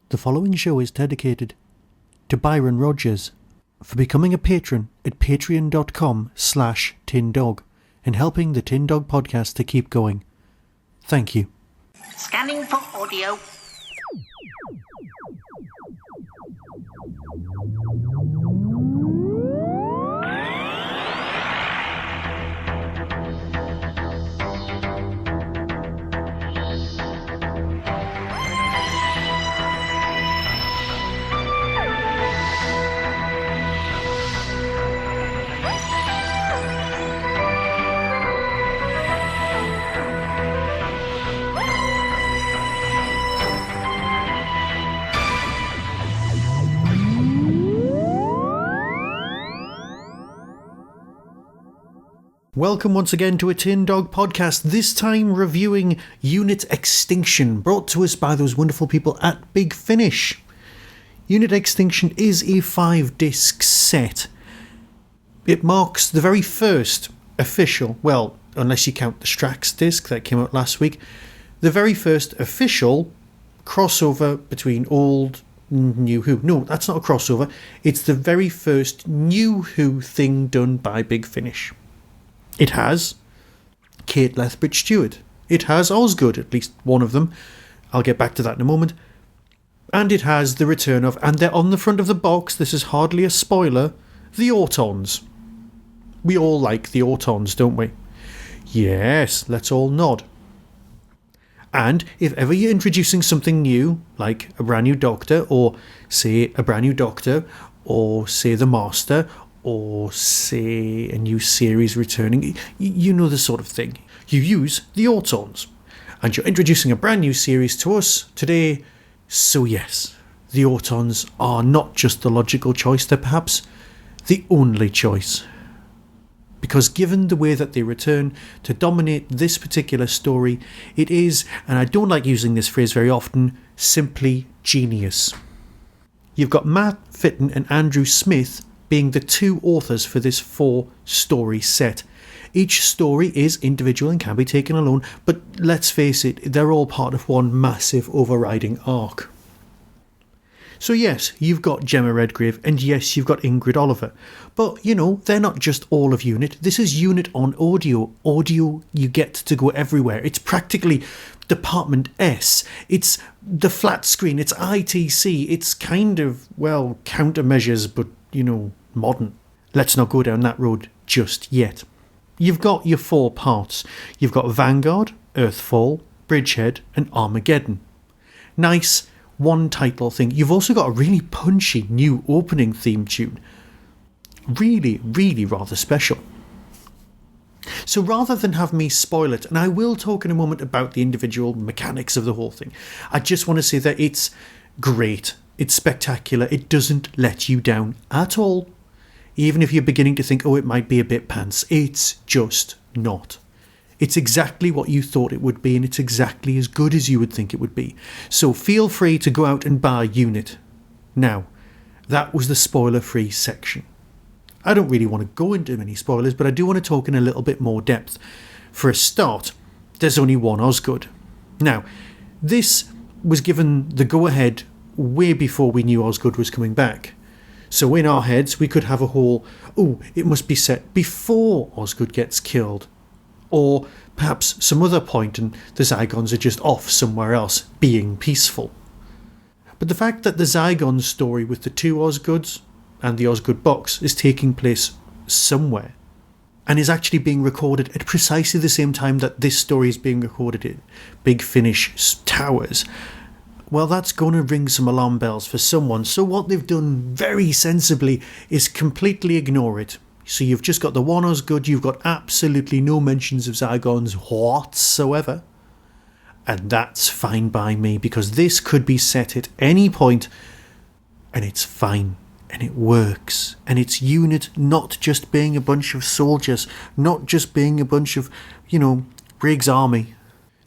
The following show is dedicated to Byron Rogers for becoming a patron at patreon.com/tindog and helping the Tin Dog podcast to keep going. Thank you. Scanning for audio. Welcome once again to a Tin Dog podcast, this time reviewing Unit Extinction, brought to us by those wonderful people at Big Finish. Unit Extinction is a 5-disc set. It marks the very first official, well, unless you count the Strax disc that came out last week, the very first official crossover between old New Who. No, that's not a crossover. It's the very first New Who thing done by Big Finish. It has Kate Lethbridge-Stewart. It has Osgood, at least one of them. I'll get back to that in a moment. And it has the return of, and they're on the front of the box, this is hardly a spoiler, the Autons. We all like the Autons, don't we? Yes, let's all nod. And if ever you're introducing something new, like a brand new Doctor, or say a brand new Doctor, or say the Master, or say a new series returning, you know the sort of thing. You use the Autons. And you're introducing a brand new series to us today. So yes, the Autons are not just the logical choice, they're perhaps the only choice. Because given the way that they return to dominate this particular story, it is, and I don't like using this phrase very often, simply genius. You've got Matt Fitton and Andrew Smith being the two authors for this 4-story set. Each story is individual and can be taken alone, but let's face it, they're all part of one massive overriding arc. So yes, you've got Gemma Redgrave, and yes, you've got Ingrid Oliver. But, you know, they're not just all of Unit. This is Unit on audio. Audio you get to go everywhere. It's practically Department S. It's the flat screen. It's ITC. It's kind of, well, countermeasures, but, you know, modern. Let's not go down that road just yet. You've got your 4 parts. You've got Vanguard, Earthfall, Bridgehead, and Armageddon. Nice one title thing. You've also got a really punchy new opening theme tune. Really, really rather special. So rather than have me spoil it, and I will talk in a moment about the individual mechanics of the whole thing, I just want to say that it's great. It's spectacular. It doesn't let you down at all. Even if you're beginning to think, oh, it might be a bit pants, it's just not. It's exactly what you thought it would be, and it's exactly as good as you would think it would be. So feel free to go out and buy Unit. Now, that was the spoiler-free section. I don't really want to go into many spoilers, but I do want to talk in a little bit more depth. For a start, there's only one Osgood. Now, this was given the go-ahead way before we knew Osgood was coming back. So in our heads, we could have a whole, oh, it must be set before Osgood gets killed. Or perhaps some other point and the Zygons are just off somewhere else, being peaceful. But the fact that the Zygon story with the 2 Osgoods and the Osgood box is taking place somewhere, and is actually being recorded at precisely the same time that this story is being recorded in Big Finish Towers, well, that's going to ring some alarm bells for someone. So what they've done very sensibly is completely ignore it. So you've just got the 1 Osgood, you've got absolutely no mentions of Zygons whatsoever. And that's fine by me, because this could be set at any point, and it's fine, and it works. And it's Unit not just being a bunch of soldiers, not just being a bunch of, you know, Briggs Army.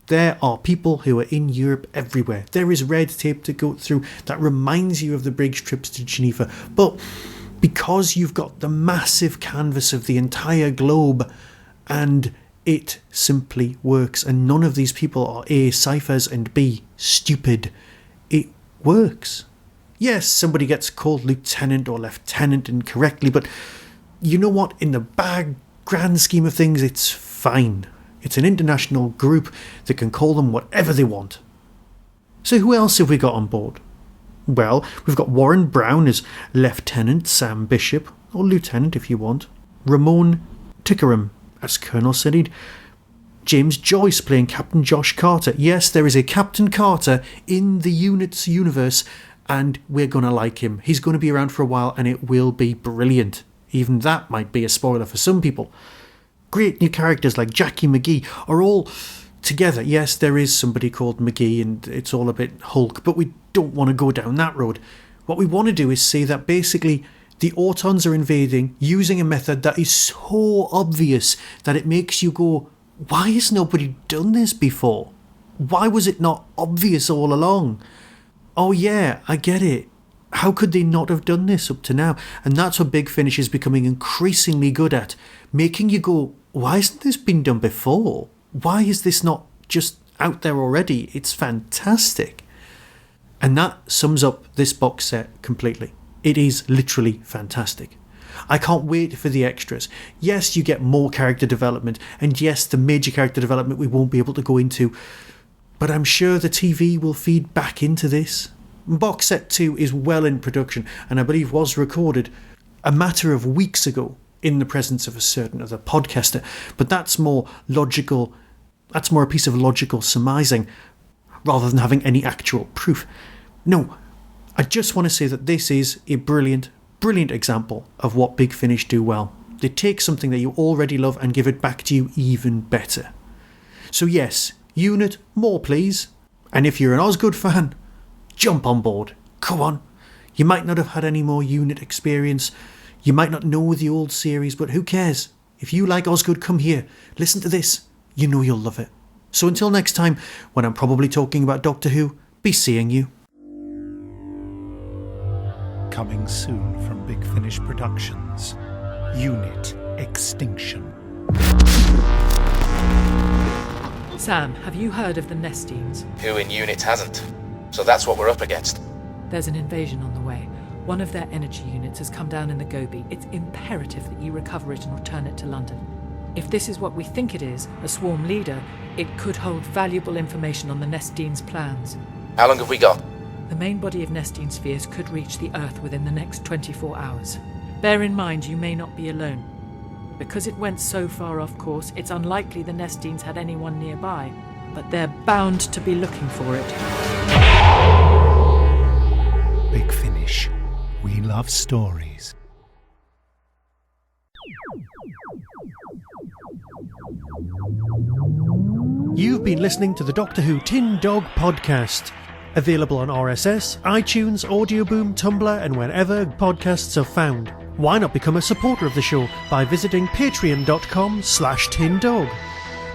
There are people who are in Europe everywhere. There is red tape to go through that reminds you of the Briggs trips to Geneva. But because you've got the massive canvas of the entire globe, and it simply works, and none of these people are A, ciphers, and B, stupid, it works. Yes, somebody gets called lieutenant or lieutenant incorrectly, but you know what? In the grand scheme of things, it's fine. It's an international group that can call them whatever they want. So who else have we got on board? Well, we've got Warren Brown as Lieutenant Sam Bishop, or Lieutenant if you want. Ramon Tickeram as Colonel Sarid. James Joyce playing Captain Josh Carter. Yes, there is a Captain Carter in the unit's universe, and we're going to like him. He's going to be around for a while, and it will be brilliant. Even that might be a spoiler for some people. Great new characters like Jackie McGee are all together. Yes, there is somebody called McGee, and it's all a bit Hulk, but we don't want to go down that road. What we want to do is say that basically the Autons are invading using a method that is so obvious that it makes you go, why has nobody done this before? Why was it not obvious all along? Oh yeah, I get it. How could they not have done this up to now? And that's what Big Finish is becoming increasingly good at. Making you go, why hasn't this been done before? Why is this not just out there already? It's fantastic. And that sums up this box set completely. It is literally fantastic. I can't wait for the extras. Yes, you get more character development, and yes, the major character development we won't be able to go into, but I'm sure the TV will feed back into this. Box set 2 is well in production, and I believe was recorded a matter of weeks ago in the presence of a certain other podcaster, but that's more logical, that's more a piece of logical surmising, rather than having any actual proof. No, I just want to say that this is a brilliant example of what Big Finish do well. They take something that you already love and give it back to you even better. So yes, Unit, more please. And if you're an Osgood fan, jump on board. Come on. You might not have had any more Unit experience. You might not know the old series, but who cares? If you like Osgood, come here. Listen to this. You know you'll love it. So until next time, when I'm probably talking about Doctor Who, be seeing you. Coming soon from Big Finish Productions, Unit Extinction. Sam, have you heard of the Nestines? Who in Unit hasn't? So that's what we're up against. There's an invasion on the way. One of their energy units has come down in the Gobi. It's imperative that you recover it and return it to London. If this is what we think it is, a swarm leader, it could hold valuable information on the Nestines' plans. How long have we got? The main body of Nestine spheres could reach the Earth within the next 24 hours. Bear in mind you may not be alone. Because it went so far off course, it's unlikely the Nestines had anyone nearby, but they're bound to be looking for it. Big Finish. We love stories. You've been listening to the Doctor Who Tin Dog Podcast. Available on RSS, iTunes, Audioboom, Tumblr, and wherever podcasts are found. Why not become a supporter of the show by visiting patreon.com/tindog.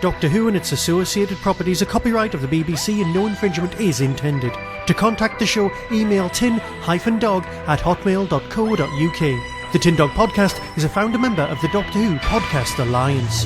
Doctor Who and its associated properties are copyright of the BBC and no infringement is intended. To contact the show, email tin-dog@hotmail.co.uk. The Tin Dog Podcast is a founder member of the Doctor Who Podcast Alliance.